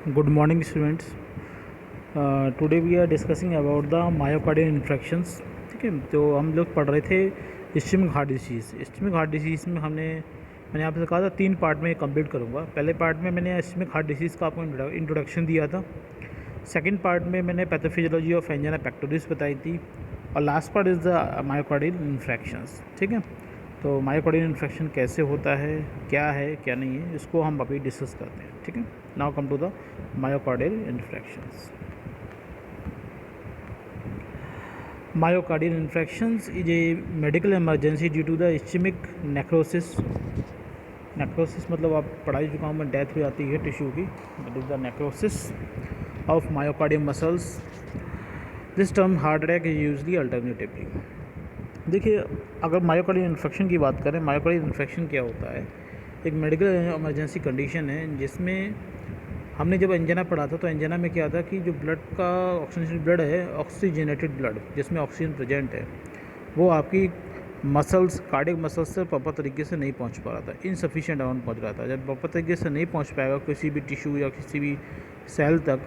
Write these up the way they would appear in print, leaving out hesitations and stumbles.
Good morning, students. Today we are discussing about the myocardial infections. ठीक है, तो हम लोग पढ़ रहे थे ischemic heart disease. Ischemic heart disease में मैंने आपसे कहा था 3 पार्ट में कंप्लीट करूँगा। पहले पार्ट में मैंने इस्केमिक हार्ट डिसीज़ का आपको इंट्रोडक्शन दिया था। सेकंड पार्ट में मैंने पैथोफिजियोलॉजी ऑफ एंजाइना पेक्टोरिस बताई थी, और last part is the myocardial infections. ठीक है, तो मायोकार्डियल इन्फेक्शन कैसे होता है क्या नहीं है, इसको हम अभी डिस्कस करते हैं। ठीक है, now come to the myocardial infections. Myocardial infections is a medical emergency due to the ischemic necrosis. Necrosis मतलब आप पढ़ाई चुका हूँ मैं, डेथ हो जाती है टिश्यू की, that is the necrosis of myocardium muscles. This term heart attack is usually alternatively. देखिए, अगर मायोकार्डियल इन्फेक्शन की बात करें, मायोकार्डियल इन्फेक्शन क्या होता है? एक मेडिकल इमरजेंसी कंडीशन है जिसमें हमने जब एंजाइना पढ़ा था तो एंजाइना में क्या था कि जो ब्लड का ऑक्सीजनेटेड ब्लड है, ऑक्सीजनेटेड ब्लड जिसमें ऑक्सीजन प्रेजेंट है, वो आपकी मसल्स, कार्डियक मसल्स से प्रॉपर तरीके से नहीं पहुंच पा रहा था, इनसफिशिएंट अमाउंट पहुंच रहा था। जब प्रॉपर तरीके से नहीं पहुंच पाएगा किसी भी टिश्यू या किसी भी सेल तक,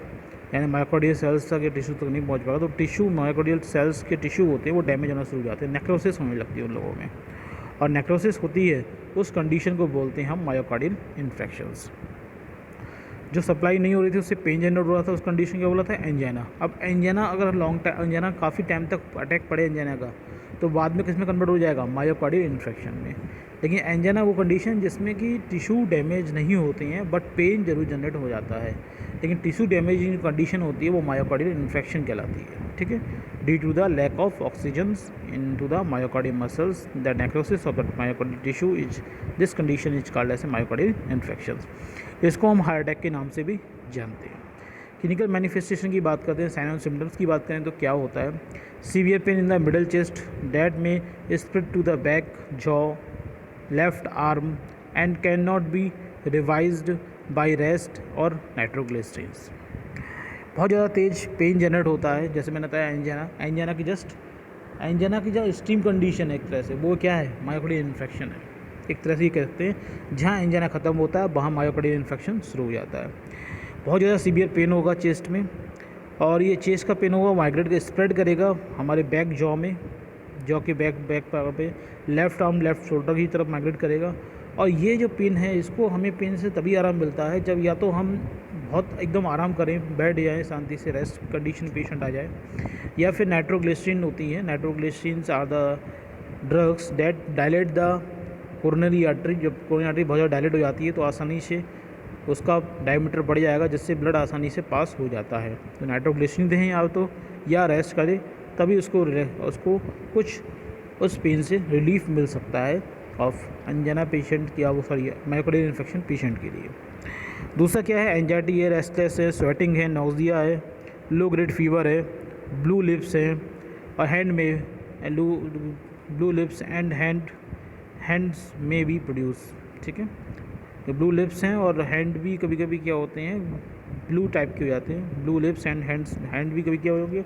यानी मायोकार्डियल सेल्स तक या टिश्यू तक नहीं पहुंच पाएगा, तो टिश्यू, मायोकार्डियल सेल्स के टिश्यू होते हैं वो डैमेज होना शुरू हो जाते हैं, नेक्रोसिस होने लगती है उन लोगों में। और नेक्रोसिस होती है उस कंडीशन को बोलते हैं हम मायोकार्डियल इन्फेक्शंस। जो सप्लाई नहीं हो रही थी उससे पेन जनरेट हो रहा था, उस कंडीशन क्या बोला था? एंजाइना। अब एंजाइना अगर लॉन्ग टाइम, एंजाइना काफ़ी टाइम तक अटैक पड़े एंजाइना का, तो बाद में किस में कन्वर्ट हो जाएगा? मायोकार्डियल इन्फेक्शन में। लेकिन एंजाइना वो कंडीशन जिसमें कि टिश्यू डैमेज नहीं होते हैं बट पेन जरूर जनरेट हो जाता है, लेकिन टिश्यू डैमेजिंग कंडीशन होती है वो मायोकार्डियल इन्फेक्शन कहलाती है। ठीक है, due to the lack of oxygen in to the myocardial muscles, the necrosis of the myocardial tissue is, this condition is called as myocardial infection. इसको हम हार्ट अटैक के नाम से भी जानते हैं। क्लिनिकल मैनिफेस्टेशन की बात करते हैं, साइन एंड सिम्टम्स की बात करें तो क्या होता है? Severe pain in the middle chest that may spread to the back, jaw, left arm and can not be revised by rest और नाइट्रोग्लिसरीन्स। बहुत ज़्यादा तेज पेन जनरेट होता है, जैसे मैंने बताया एंजाइना की जो स्टीम कंडीशन है एक तरह से, वो क्या है? मायोकार्डियल इन्फेक्शन है। एक तरह से ये कहते हैं जहाँ एंजाइना ख़त्म होता है वहाँ मायोकार्डियल इन्फेक्शन शुरू हो जाता है। बहुत ज़्यादा सीवियर पेन होगा चेस्ट में, और ये चेस्ट का पेन होगा माइग्रेट के स्प्रेड करेगा हमारे बैक जॉ में, जॉ के बैक पावर पे, लेफ़्ट आर्म, लेफ़्ट शोल्डर की तरफ माइग्रेट करेगा। और ये जो पेन है, इसको हमें पेन से तभी आराम मिलता है जब या तो हम बहुत एकदम आराम करें, बैठ जाएँ शांति से, रेस्ट कंडीशन पेशेंट आ जाए, या फिर नाइट्रोग्लिसरीन होती है। Nitroglycerins are the drugs that dilate the coronary artery. जब कोरोनरी आर्टरी बहुत ज़्यादा डायलेट हो जाती है तो आसानी से उसका डायमीटर बढ़ जाएगा, जिससे ब्लड आसानी से पास हो जाता है। तो नाइट्रोग्लिसरीन दें या तो, या रेस्ट करें, तभी उसको कुछ उस पेन से रिलीफ मिल सकता है ऑफ एंजाइना पेशेंट की, वो सॉरी मायोकार्डियल इन्फेक्शन पेशेंट के लिए। दूसरा क्या है? एंजाइटी है, रेस्टलेस है, स्वेटिंग है, नॉजिया है, लो ग्रेड फीवर है, ब्लू लिप्स है, और हैंड में ब्लू लिप्स एंड हैंड्स में भी प्रोड्यूस। ठीक है, तो ब्लू लिप्स हैं और हैंड भी कभी कभी क्या होते हैं? ब्लू टाइप के हो जाते हैं। ब्लू लिप्स एंड हैंड भी कभी क्या होंगे?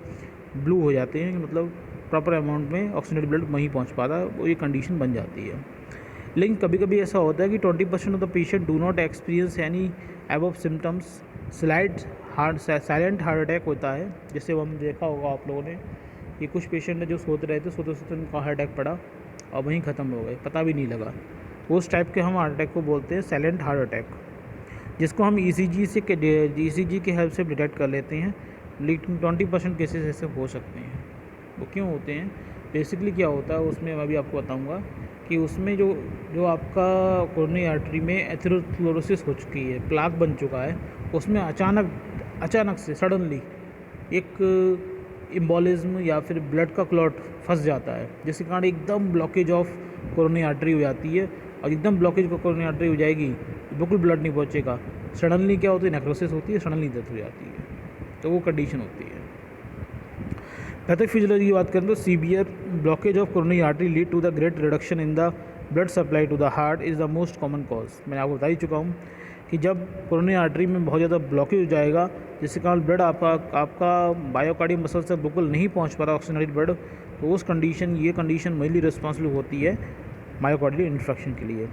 ब्लू हो जाते हैं, मतलब प्रॉपर अमाउंट में ऑक्सीजनेटेड ब्लड नहीं पहुंच पाता, वो ये कंडीशन बन जाती है। लेकिन कभी कभी ऐसा होता है कि 20% of the patient do not experience any above symptoms, silent heart attack होता है, जिससे वो हम देखा होगा आप लोगों ने कि कुछ पेशेंट ने जो सोते रहे थे, सोते सोते उनका हार्ट अटैक पड़ा और वहीं ख़त्म हो गए, पता भी नहीं लगा। उस टाइप के हम हार्ट अटैक को बोलते हैं साइलेंट हार्ट अटैक, जिसको हम ईसीजी के हेल्प से डिटेक्ट कर लेते हैं। लेकिन 20% केसेस ऐसे हो सकते हैं। वो क्यों होते हैं? बेसिकली क्या होता है उसमें, मैं भी आपको बताऊंगा कि उसमें जो आपका कोरोनरी आर्टरी में एथेरोस्क्लेरोसिस हो चुकी है, प्लाक बन चुका है, उसमें अचानक से सडनली एक इम्बोलिज्म या फिर ब्लड का क्लॉट फंस जाता है, जिसके कारण एकदम ब्लॉकेज ऑफ कोरोनरी आर्टरी हो जाती है। और एकदम ब्लॉकेज को कोरोनरी आर्टरी हो जाएगी, बिल्कुल ब्लड नहीं पहुंचेगा, सडनली क्या होती है? नेक्रोसिस होती है, सडनली डेथ हो जाती है। तो वो कंडीशन होती है। पैथोफिजियोलॉजी की बात करें तो severe blockage of coronary artery lead to the great reduction in the blood supply to the heart is the most common cause. मैंने आपको बता ही चुका हूँ कि जब कोरोनरी आर्टरी में बहुत ज़्यादा ब्लॉकेज हो जाएगा, जिसके कारण ब्लड आपका मायोकार्डियल मसल से बिल्कुल नहीं पहुँच पा रहा ऑक्सीजनेटेड ब्लड, तो उस कंडीशन, ये कंडीशन मेनली रिस्पॉन्सिबल होती है मायोकार्डियल इन्फेक्शन के लिए।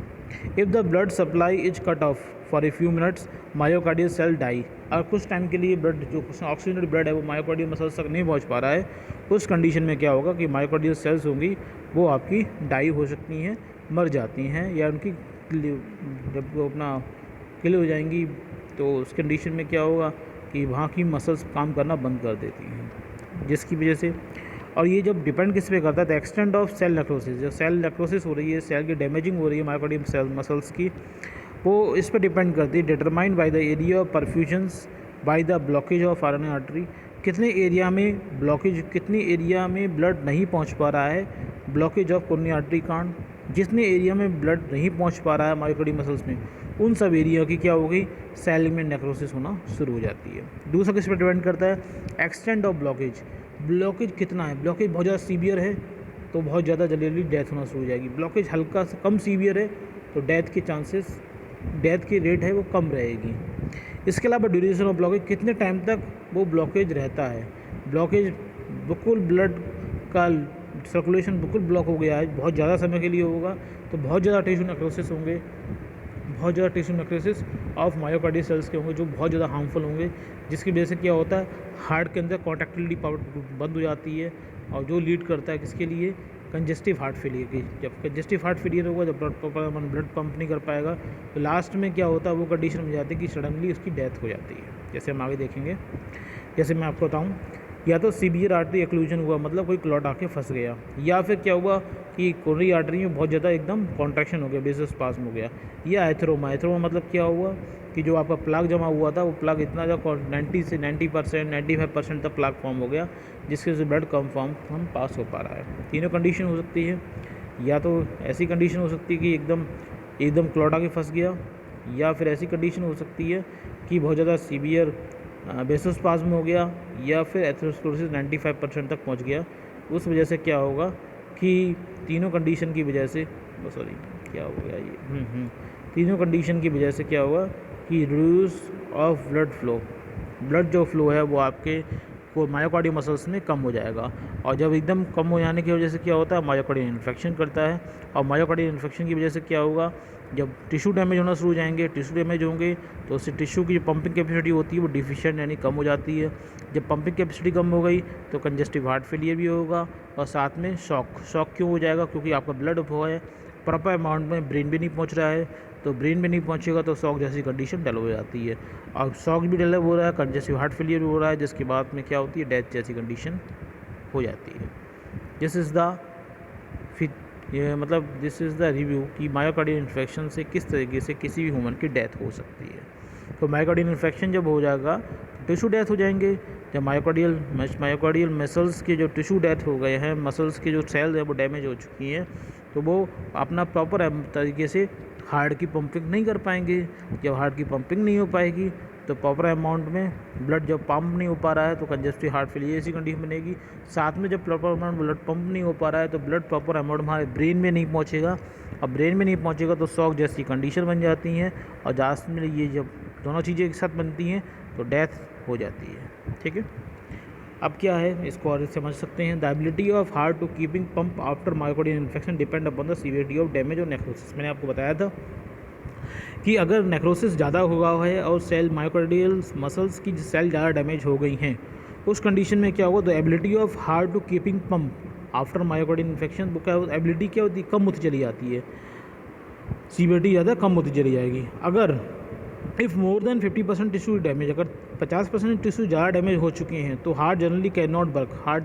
If the blood supply is cut off for a few minutes myocardial cell die. और कुछ टाइम के लिए ब्लड जो ऑक्सीजनेटेड ब्लड है वो मायोकार्डियल मसल्स तक नहीं पहुंच पा रहा है, उस कंडीशन में क्या होगा कि मायोकार्डियल सेल्स होंगी वो आपकी डाई हो सकती हैं, मर जाती हैं, या उनकी जब वो अपना किल हो जाएंगी तो उस कंडीशन में क्या होगा कि वहाँ की मसल्स काम करना बंद कर देती हैं, जिसकी वजह से। और ये जब डिपेंड किस पे करता है, the extent of cell necrosis, जो सेल नेक्रोसिस हो रही है, सेल की डैमेजिंग हो रही है मायोकार्डियल सेल मसल्स की, वो इस पर डिपेंड करती है। Determined by the area of perfusions by the blockage of artery artery, कितने एरिया में ब्लॉकेज, कितने एरिया में ब्लड नहीं पहुंच पा रहा है, ब्लॉकेज ऑफ कोरोनरी आर्टरी कांड, जितने एरिया में ब्लड नहीं पहुंच पा रहा है मायोकार्डियल मसल्स में, उन सब एरिया की क्या होगी, सेल में नेक्रोसिस होना शुरू हो जाती है। दूसरा किस पर डिपेंड करता है, एक्सटेंट ऑफ ब्लॉकेज, ब्लॉकेज कितना है, ब्लॉकेज बहुत ज़्यादा सीवियर है तो बहुत ज़्यादा जल्दी डेथ होना शुरू हो जाएगी, ब्लॉकेज हल्का सा कम सीवियर है तो डेथ के चांसेस, डेथ की रेट है वो कम रहेगी। इसके अलावा ड्यूरेशन ऑफ ब्लॉकेज, कितने टाइम तक वो ब्लॉकेज रहता है, ब्लॉकेज बिल्कुल ब्लड का सर्कुलेशन बिल्कुल ब्लॉक हो गया है, बहुत ज़्यादा समय के लिए होगा तो बहुत ज़्यादा टिश्यू नेक्रोसिस होंगे, बहुत ज़्यादा tissue necrosis of myocardial cells के होंगे जो बहुत ज़्यादा हार्मफुल होंगे, जिसकी वजह से क्या होता है हार्ट के अंदर कॉन्ट्रैक्टिलिटी पावर बंद हो जाती है, और जो लीड करता है किसके लिए, कंजेस्टिव हार्ट फेलियर की। जब कंजेस्टिव हार्ट फेलियर होगा, जब ब्लड पंप नहीं कर पाएगा तो लास्ट में क्या होता है, वो कंडीशन हो जाती है कि सडनली उसकी डेथ हो जाती है। जैसे हम आगे देखेंगे, जैसे मैं आपको बताऊँ, या तो सीवियर आर्टरी एक्लूजन हुआ, मतलब कोई क्लॉट आके फंस गया, या फिर क्या हुआ कि कोरोनरी आर्टरी में बहुत ज़्यादा एकदम कॉन्ट्रैक्शन हो गया, वेसोस्पाज्म हो गया, या एथरोमा। एथरोमा मतलब क्या हुआ कि जो आपका प्लाक जमा हुआ था वो प्लाक इतना ज़्यादा 90 से 90%, 95% तक प्लाक फॉर्म हो गया, जिसके वजह से ब्लड कम फॉर्म हम पास हो पा रहा है। तीनों कंडीशन हो सकती है, या तो ऐसी कंडीशन हो सकती है कि एकदम क्लॉट आके फंस गया, या फिर ऐसी कंडीशन हो सकती है कि बहुत ज़्यादा सीवियर वेसोस्पाज्म हो गया, या फिर एथेरोस्क्लेरोसिस 95% तक पहुंच गया। उस वजह से क्या होगा कि तीनों कंडीशन की वजह से क्या हो गया ये तीनों कंडीशन की वजह से क्या होगा कि reduce of blood flow, blood जो फ्लो है वो आपके को मायोकार्डियल मसल्स में कम हो जाएगा, और जब एकदम कम हो जाने की वजह से क्या होता है, मायोकार्डियल इन्फेक्शन करता है, और मायोकार्डियल इन्फेक्शन की वजह से क्या होगा, जब टिश्यू डैमेज होना शुरू हो जाएंगे, टिश्यू डैमेज होंगे तो उससे टिश्यू की जो पंपिंग कैपेसिटी होती है वो डिफिशिएंट यानी कम हो जाती है। जब पंपिंग कैपेसिटी कम हो गई तो कंजेस्टिव हार्ट फेलियर भी होगा, और साथ में शॉक क्यों हो जाएगा, क्योंकि आपका ब्लड फ्लो है प्रॉपर अमाउंट में ब्रेन भी नहीं पहुंच रहा है, तो ब्रेन में नहीं पहुंचेगा तो शॉक जैसी कंडीशन डेवलप हो जाती है, और शॉक भी डेवलप हो रहा है, कंजेस्टिव हार्ट फेलियर भी हो रहा है, जिसके बाद में क्या होती है, डेथ जैसी कंडीशन हो जाती है। दिस इज़ द रिव्यू कि मायोकार्डियल इन्फेक्शन से किस तरीके से किसी भी ह्यूमन की डेथ हो सकती है। तो मायोकार्डियल इन्फेक्शन जब हो जाएगा तो टिश्यू डेथ हो जाएंगे। जब मायोकार्डियल मसल्स के जो टिश्यू डेथ हो गए हैं, मसल्स के जो सेल्स हैं वो डैमेज हो चुकी हैं, तो वो अपना प्रॉपर तरीके से हार्ट की पंपिंग नहीं कर पाएंगे। जब हार्ट की पंपिंग नहीं हो पाएगी तो प्रॉपर अमाउंट में ब्लड जब पंप नहीं हो पा रहा है तो कंजेस्टिव हार्ट फेलियर ऐसी कंडीशन बनेगी। साथ में जब प्रॉपर अमाउंट ब्लड पंप नहीं हो पा रहा है तो ब्लड प्रॉपर अमाउंट हमारे ब्रेन में नहीं पहुंचेगा, और ब्रेन में नहीं पहुंचेगा तो शॉक जैसी कंडीशन बन जाती हैं, और लास्ट में ये जब दोनों चीज़ें एक साथ बनती हैं तो डेथ हो जाती है। ठीक है, अब क्या है इसको और समझ सकते हैं। The ability of heart to keeping pump after myocardial infection depend upon the severity of damage और नेक्रोसिस। मैंने आपको बताया था कि अगर नेक्रोसिस ज़्यादा हुआ है और सेल मायोकार्डियल मसल्स की सेल ज़्यादा डैमेज हो गई हैं, उस कंडीशन में क्या होगा, the ability of heart to keeping pump after myocardial infection, वो क्या एबिलिटी क्या होती है, कम होती चली जाती है, सीवियरिटी ज़्यादा कम होती चली जाएगी। अगर if more than 50% tissue damage, अगर 50% टिश्यू ज़्यादा डैमेज हो चुके हैं तो heart generally can not work, heart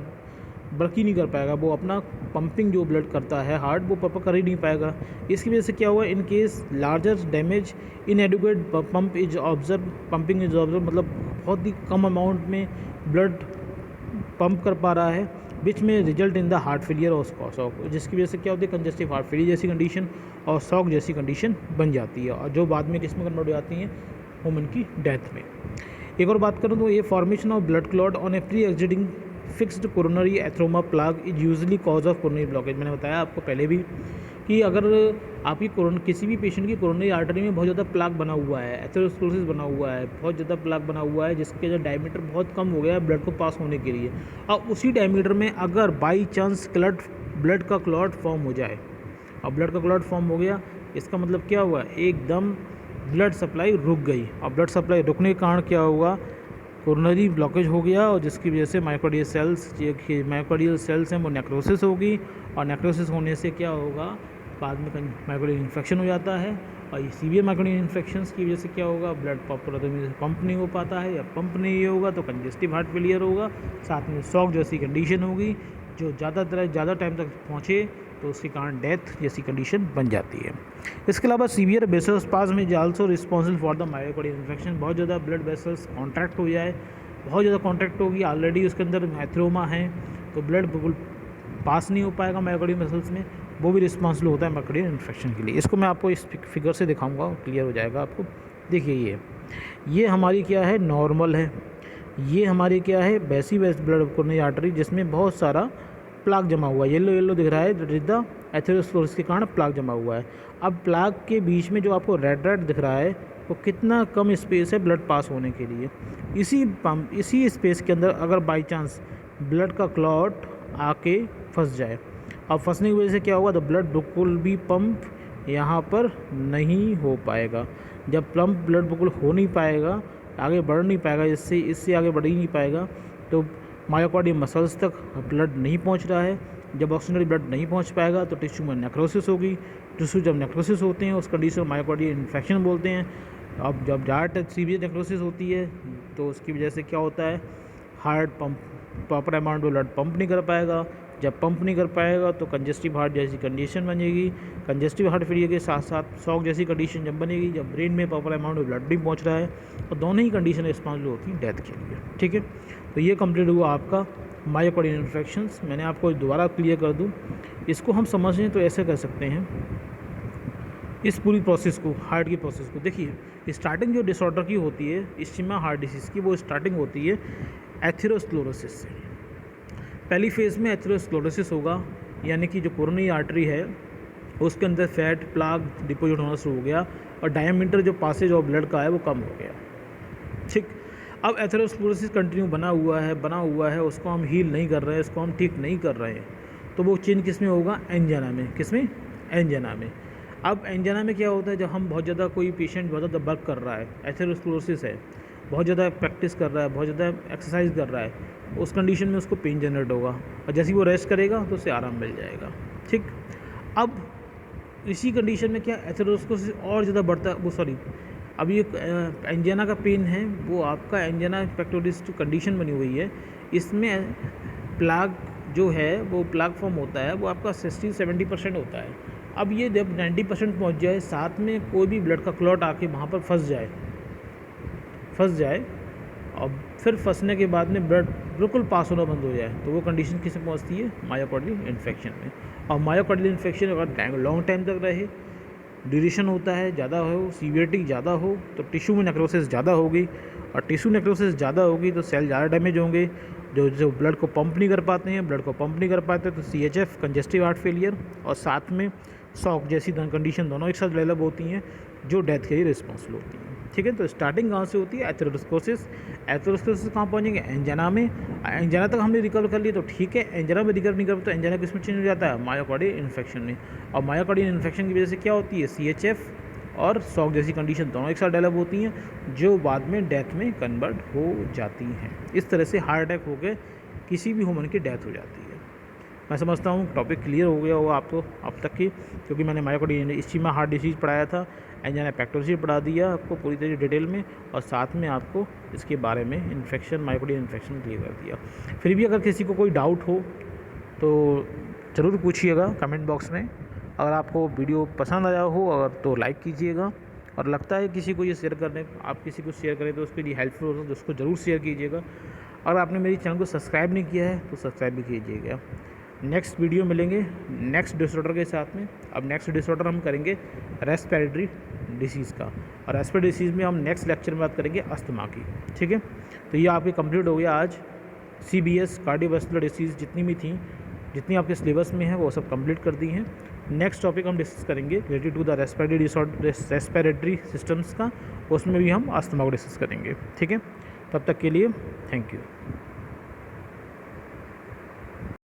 work ही नहीं कर पाएगा, वो अपना पंपिंग जो ब्लड करता है हार्ट वो प्रॉपर कर ही नहीं पाएगा। इसकी वजह से क्या हुआ, in case larger damage इनएडिक्वेट pump is observe, pumping is observe, मतलब बहुत ही कम अमाउंट में ब्लड पंप कर पा रहा है, विच में result in the heart failure और शॉक, जिसकी वजह से क्या होती है, कंजेस्टिव हार्ट फेलियर जैसी कंडीशन और शॉक जैसी कंडीशन बन जाती है, और जो बाद में किस में कन्वर्ट हो जाती हैं, ह्यूमन की डेथ में। एक और बात करूँ तो ये formation of blood clot on a pre existing fixed coronary atheroma plaque is usually cause of coronary blockage. मैंने बताया आपको पहले भी कि अगर आपकी किसी भी पेशेंट की कोरोनरी आर्टरी में बहुत ज़्यादा प्लाक बना हुआ है, एथेरोस्क्लेरोसिस बना हुआ है, बहुत ज़्यादा प्लाक बना हुआ है, जिसके जो डायमीटर बहुत कम हो गया है ब्लड को पास होने के लिए, और उसी डायमीटर में अगर बाई चांस ब्लड का क्लॉट फॉर्म हो जाए अब ब्लड का क्लॉट फॉर्म हो गया, इसका मतलब क्या हुआ, एकदम ब्लड सप्लाई रुक गई। और ब्लड सप्लाई रुकने के कारण क्या हुआ, कोरोनरी ब्लॉकेज हो गया, और जिसकी वजह से मायोकार्डियल सेल्स हैं वो नेक्रोसिस होगी, और नेक्रोसिस होने से क्या होगा, बाद में मायोकार्डियल इन्फेक्शन हो जाता है। और ये सीवियर मायोकार्डियल इन्फेक्शंस की वजह से क्या होगा, ब्लड प्रॉपर से पंप नहीं हो पाता है, या पंप नहीं होगा तो कंजेस्टिव हार्ट फेलियर होगा, साथ में शॉक जैसी कंडीशन होगी, जो ज़्यादा टाइम तक पहुँचे तो उसके कारण डेथ जैसी कंडीशन बन जाती है। इसके अलावा severe vasospasm is also responsible for the myocardial infection. बहुत ज़्यादा ब्लड वेसल्स कॉन्ट्रैक्ट हो जाए, बहुत ज़्यादा कॉन्ट्रैक्ट होगी, ऑलरेडी उसके अंदर एथेरोमा है तो ब्लड बिल्कुल पास नहीं हो पाएगा मायोकार्डियल मसल्स में, वो भी रिस्पॉन्सिबल होता है मायोकार्डियल इन्फेक्शन के लिए। इसको मैं आपको इस फिगर से दिखाऊंगा, क्लियर हो जाएगा आपको। देखिए ये हमारी क्या है, नॉर्मल है, ये हमारी क्या है, वैसी ब्लड कोरोनरी आर्टरी जिसमें बहुत सारा प्लाक जमा हुआ है, येलो दिख रहा है, दैट इज द एथेरोस्क्लेरोसिस के कारण प्लाक जमा हुआ है। अब प्लाक के बीच में जो आपको रेड दिख रहा है वो कितना कम स्पेस है ब्लड पास होने के लिए। इसी स्पेस के अंदर अगर बाई चांस ब्लड का क्लॉट आके फंस जाए, अब फंसने की वजह से क्या होगा, तो ब्लड बिल्कुल भी पंप यहाँ पर नहीं हो पाएगा। जब ब्लड बिल्कुल हो नहीं पाएगा, आगे बढ़ नहीं पाएगा, इससे आगे बढ़ ही नहीं पाएगा, तो मायोकार्डियल मसल्स तक ब्लड नहीं पहुंच रहा है। जब ऑक्सीजनरी ब्लड नहीं पहुंच पाएगा तो टिश्यू में नेक्रोसिस होगी। टिश्यू जब नेक्रोसिस होते हैं उस कंडीशन में मायोकार्डियल इन्फेक्शन बोलते हैं। अब जब ज़्यादा सीवियर नेक्रोसिस होती है तो उसकी वजह से क्या होता है, heart pump proper amount blood pump नहीं कर पाएगा। जब पंप नहीं कर पाएगा तो कंजेस्टिव हार्ट जैसी कंडीशन बनेगी। कंजेस्टिव हार्ट फेलियर के साथ साथ शॉक जैसी कंडीशन जब बनेगी, जब ब्रेन में प्रॉपर अमाउंट में ब्लड नहीं पहुंच रहा है, और दोनों ही कंडीशन रिस्पॉन्सिबल होती हैं डेथ के लिए। ठीक है, तो ये कंप्लीट हुआ आपका मायोकार्डियल इन्फेक्शंस। मैंने आपको दोबारा क्लियर कर दूं, इसको हम समझें तो ऐसे कर सकते हैं, इस पूरी प्रोसेस को, हार्ट की प्रोसेस को देखिए। स्टार्टिंग जो डिसऑर्डर की होती है इस्कीमिया हार्ट डिसीज़ की, वो स्टार्टिंग होती है एथेरोस्क्लेरोसिस से। पहली फेज़ में एथेरोस्क्लेरोसिस होगा, यानी कि जो कोरोनरी आर्टरी है उसके अंदर फैट प्लाक डिपोजिट होना शुरू हो गया, और डायमीटर जो पासेज ऑफ ब्लड का है वो कम हो गया। ठीक, अब एथेरोस्क्लेरोसिस कंटिन्यू बना हुआ है, उसको हम हील नहीं कर रहे हैं, उसको हम ठीक नहीं कर रहे हैं, तो वो चेंज किस में होगा, एंजाइना में। किस में, एंजाइना में। अब एंजाइना में क्या होता है, जब हम बहुत ज़्यादा, कोई पेशेंट बहुत ज़्यादा वर्क कर रहा है, एथेरोस्क्लेरोसिस है, बहुत ज़्यादा प्रैक्टिस कर रहा है, बहुत ज़्यादा एक्सरसाइज कर रहा है, उस कंडीशन में उसको पेन जनरेट होगा, और जैसे ही वो रेस्ट करेगा तो उसे आराम मिल जाएगा। ठीक, अब इसी कंडीशन में क्या एथेरोस्क्लेरोसिस और ज़्यादा बढ़ता है, वो सॉरी अब ये एंजाइना का पेन है, वो आपका एंजाइना पेक्टोरिस जो कंडीशन बनी हुई है, इसमें प्लाक जो है वो प्लाक फॉर्म होता है, वो आपका 60-70% होता है। अब ये जब 90% पहुँच जाए, साथ में कोई भी ब्लड का क्लॉट आके वहाँ पर फंस जाए, और फिर फंसने के बाद में ब्लड बिल्कुल पास होना बंद हो जाए, तो वो कंडीशन किस में पहुँचती है, मायोकार्डियल इन्फेक्शन में। और मायोकार्डियल इन्फेक्शन अगर लॉन्ग टाइम तक रहे, ड्यूरेशन होता है, ज़्यादा हो, सीवियरिटी ज़्यादा हो, तो टिश्यू में नेक्रोसिस ज़्यादा होगी, और टिश्यू नेक्रोसिस ज़्यादा होगी तो सेल ज़्यादा डैमेज होंगे, जो ब्लड को पंप नहीं कर पाते हैं, तो CHF कंजेस्टिव हार्ट फेलियर, और साथ में शॉक जैसी कंडीशन दोनों एक साथ डेवलप होती हैं, जो डेथ के लिए रिस्पॉन्सिबल होती हैं। ठीक है, तो स्टार्टिंग कहाँ से होती है, एथेरोस्क्लेरोसिस कहाँ पहुँचेंगे, एंजाइना में। एंजाइना तक हमने रिकवर कर लिया तो ठीक है, एंजाइना में रिकवर नहीं कर तो एंजाइना किस में चेंज हो जाता है, मायोकार्डियल इन्फेक्शन में। और मायोकार्डियल इन्फेक्शन की वजह से क्या होती है, CHF और शॉक जैसी कंडीशन दोनों एक साथ डेवलप होती हैं, जो बाद में डेथ में कन्वर्ट हो जाती हैं। इस तरह से हार्ट अटैक होकर किसी भी ह्यूमन की डेथ हो जाती है। मैं समझता हूँ टॉपिक क्लियर हो गया होगा आपको अब तक की, क्योंकि मैंने मायोकार्डियल इस्कीमिया हार्ट डिसीज़ पढ़ाया था, एंजाइना पेक्टोरिस पढ़ा दिया आपको पूरी तरह डिटेल में, और साथ में आपको इसके बारे में मायोकार्डियल इन्फेक्शन क्लियर कर दिया। फिर भी अगर किसी को कोई डाउट हो तो ज़रूर पूछिएगा कमेंट बॉक्स में। अगर आपको वीडियो पसंद आया हो अगर तो लाइक कीजिएगा, और लगता है किसी को ये शेयर करने, आप किसी को शेयर करें तो उसके लिए हेल्पफुल हो तो उसको ज़रूर शेयर कीजिएगा। अगर आपने मेरी चैनल को सब्सक्राइब नहीं किया है तो सब्सक्राइब भी कीजिएगा। नेक्स्ट वीडियो मिलेंगे नेक्स्ट डिसऑर्डर के साथ में। अब नेक्स्ट डिसऑर्डर हम करेंगे रेस्पिरेटरी डिसीज़ का, और रेस्पिरेटरी डिसीज़ में हम नेक्स्ट लेक्चर में बात करेंगे अस्थमा की। ठीक है, तो ये आपके कंप्लीट हो गया आज CBS कार्डियोवैस्कुलर डिसीज़ जितनी आपके सिलेबस में है वो सब कंप्लीट कर दी हैं। नेक्स्ट टॉपिक हम डिस्कस करेंगे related to the respiratory systems का, उसमें भी हम अस्थमा को डिस्कस करेंगे। ठीक है, तब तक के लिए थैंक यू।